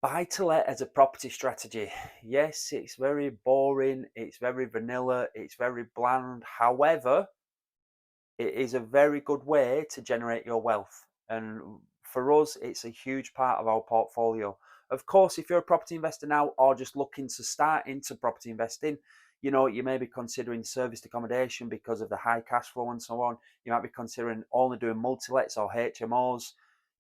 Buy to let as a property strategy. Yes, it's very boring, it's very vanilla, it's very bland. However, it is a very good way to generate your wealth. And for us, it's a huge part of our portfolio. Of course, if you're a property investor now or just looking to start into property investing, you may be considering serviced accommodation because of the high cash flow and so on. You might be considering only doing multi-lets or HMOs.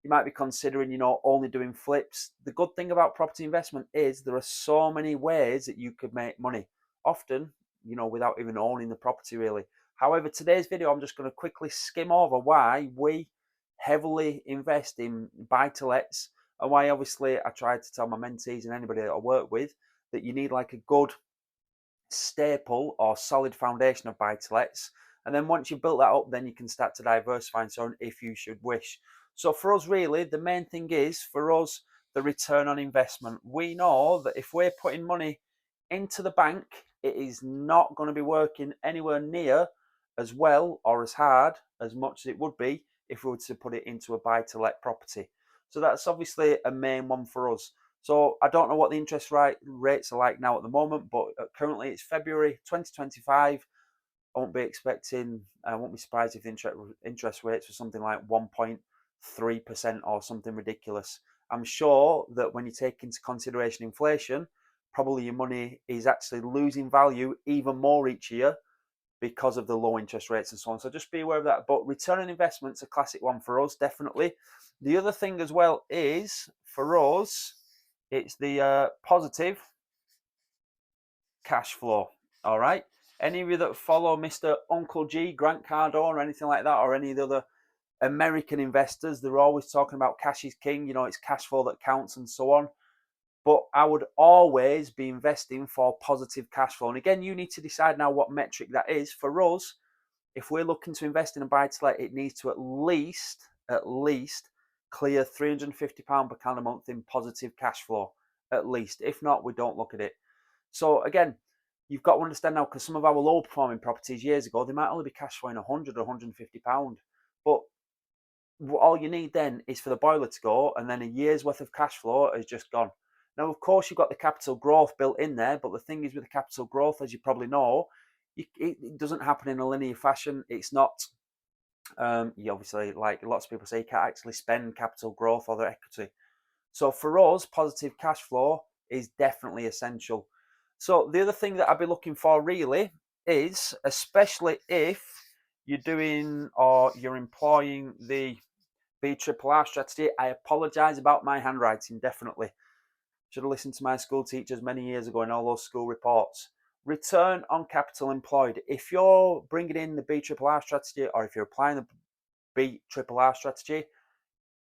You might be considering, only doing flips. The good thing about property investment is there are so many ways that you could make money. Often, without even owning the property really. However, today's video, I'm just going to quickly skim over why we heavily invest in buy-to-lets and why obviously I try to tell my mentees and anybody that I work with that you need like a good staple or solid foundation of buy-to-lets. And then once you've built that up, then you can start to diversify and so on if you should wish. So for us, really, the main thing is for us, the return on investment. We know that if we're putting money into the bank, it is not going to be working anywhere near as well or as hard as much as it would be if we were to put it into a buy to let property. So that's obviously a main one for us. So I don't know what the interest rates are like now at the moment, but currently it's February 2025. I won't be surprised if the interest rates were something like 1.3% or something ridiculous. I'm sure that when you take into consideration inflation, probably your money is actually losing value even more each year because of the low interest rates and so on. So just be aware of that. But return on investment's a classic one for us, definitely. The other thing as well is for us, it's the positive cash flow. All right. Any of you that follow Mr. Uncle G, Grant Cardone, or anything like that, or any of the other American investors, they're always talking about cash is king. It's cash flow that counts and so on. But I would always be investing for positive cash flow. And again, you need to decide now what metric that is. For us, if we're looking to invest in a buy to let, it needs to at least clear £350 per calendar month in positive cash flow. At least. If not, we don't look at it. So again, you've got to understand now because some of our low performing properties years ago, they might only be cash flowing 100 or £150. But all you need then is for the boiler to go, and then a year's worth of cash flow is just gone. Now, of course, you've got the capital growth built in there, but the thing is with the capital growth, as you probably know, it doesn't happen in a linear fashion. It's not. You obviously, like lots of people say, you can't actually spend capital growth or their equity. So for us, positive cash flow is definitely essential. So the other thing that I'd be looking for really is, especially if you're doing or you're employing the BRRR strategy. I apologise about my handwriting, definitely. Should have listened to my school teachers many years ago in all those school reports. Return on capital employed. If you're bringing in the BRRR strategy or if you're applying the BRRR strategy,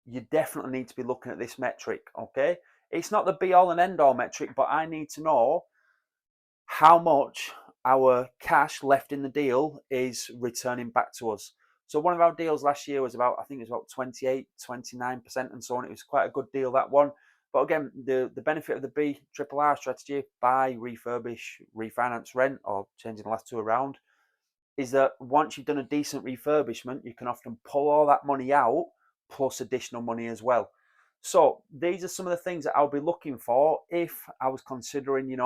you definitely need to be looking at this metric, okay? It's not the be all and end all metric, but I need to know how much our cash left in the deal is returning back to us. So one of our deals last year was about, I think it was about 28, 29% and so on. It was quite a good deal, that one. But again, the benefit of the BRRR strategy, buy, refurbish, refinance, rent, or changing the last two around, is that once you've done a decent refurbishment, you can often pull all that money out plus additional money as well. So these are some of the things that I'll be looking for if I was considering,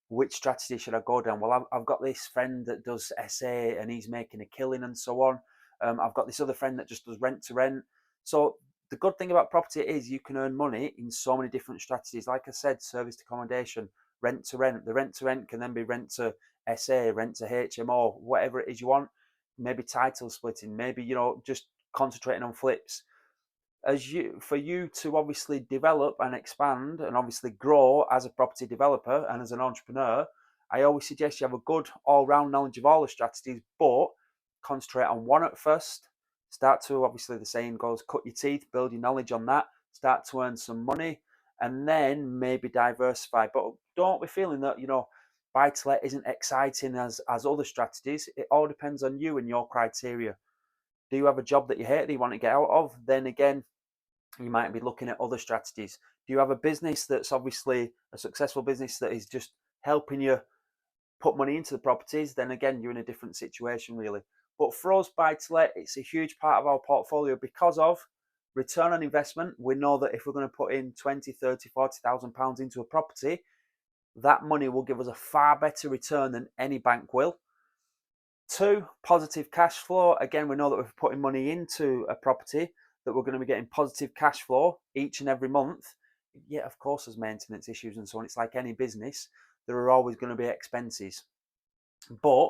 which strategy should I go down? Well, I've got this friend that does SA and he's making a killing and so on. I've got this other friend that just does rent to rent. So the good thing about property is you can earn money in so many different strategies. Like I said, serviced accommodation, rent to rent. The rent to rent can then be rent to SA, rent to HMO, whatever it is you want. Maybe title splitting, maybe just concentrating on flips. For you to obviously develop and expand and obviously grow as a property developer and as an entrepreneur, I always suggest you have a good all-round knowledge of all the strategies, but concentrate on one at first. Start to, obviously the saying goes, cut your teeth, build your knowledge on that, start to earn some money, and then maybe diversify. But don't be feeling that buy to let isn't exciting as other strategies. It all depends on you and your criteria. Do you have a job that you hate that you want to get out of? Then again, you might be looking at other strategies. Do you have a business that's obviously a successful business that is just helping you put money into the properties? Then again, you're in a different situation, really. But for us, buy to let, it's a huge part of our portfolio because of return on investment, we know that if we're going to put in 20, 30, 40,000 pounds into a property, that money will give us a far better return than any bank will. 2, positive cash flow. Again, we know that if we're putting money into a property, that we're going to be getting positive cash flow each and every month. Yeah, of course, there's maintenance issues and so on. It's like any business, there are always going to be expenses. But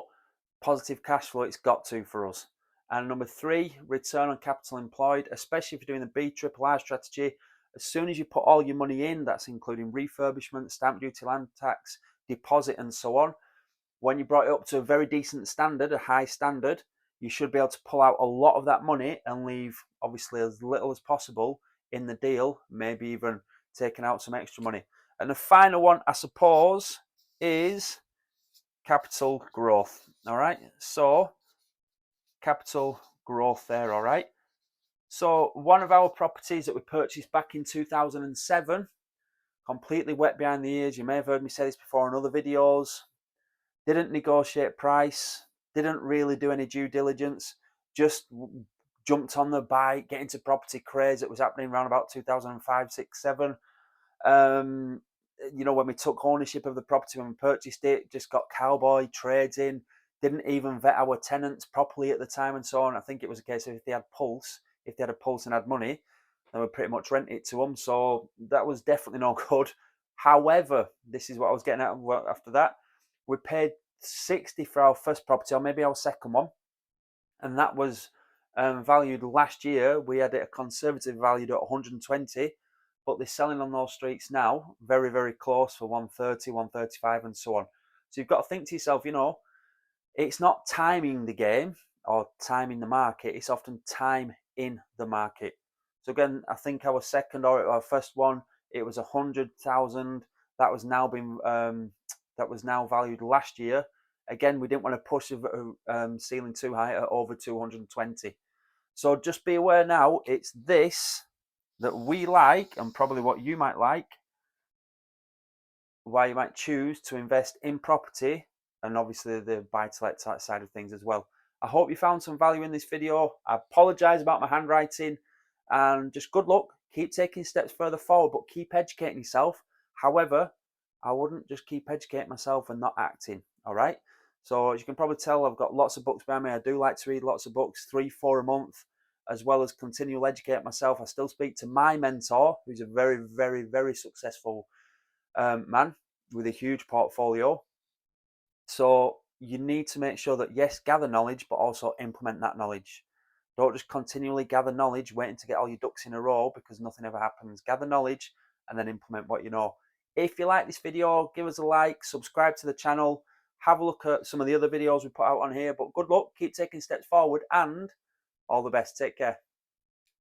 positive cash flow, it's got to for us. And number 3, return on capital employed, especially if you're doing the BRRR strategy. As soon as you put all your money in, that's including refurbishment, stamp duty, land tax, deposit, and so on. When you brought it up to a very decent standard, a high standard, you should be able to pull out a lot of that money and leave obviously as little as possible in the deal, maybe even taking out some extra money. And the final one, I suppose, is capital growth. All right, so capital growth there. All right, so one of our properties that we purchased back in 2007, completely wet behind the ears. You may have heard me say this before in other videos. Didn't negotiate price, didn't really do any due diligence, just jumped on the bike, get into property craze that was happening around about 2005, 6, 7. When we took ownership of the property, when we purchased it, just got cowboy trades in, didn't even vet our tenants properly at the time and so on. I think it was a case of if they had a pulse and had money, then we'd pretty much rent it to them. So that was definitely no good. However, this is what I was getting at after that. We paid 60 for our first property, or maybe our second one, and that was valued last year. We had it a conservative valued at 120, but they're selling on those streets now very, very close for 130, 135, and so on. So you've got to think to yourself, it's not timing the game or timing the market, it's often time in the market. So again, I think our second or our first one, it was 100,000. That was now valued last year. Again, we didn't want to push the ceiling too high at over 220. So just be aware now, it's this that we like, and probably what you might like, why you might choose to invest in property, and obviously the buy-to-let side of things as well. I hope you found some value in this video. I apologize about my handwriting, and just good luck. Keep taking steps further forward, but keep educating yourself. However, I wouldn't just keep educating myself and not acting. All right. So as you can probably tell, I've got lots of books behind me. I do like to read lots of books, 3, 4 a month, as well as continual educate myself. I still speak to my mentor, who's a very, very, very successful man with a huge portfolio. So you need to make sure that, yes, gather knowledge, but also implement that knowledge. Don't just continually gather knowledge, waiting to get all your ducks in a row, because nothing ever happens. Gather knowledge and then implement what you know. If you like this video, give us a like, subscribe to the channel, have a look at some of the other videos we put out on here. But good luck, keep taking steps forward, and all the best. Take care.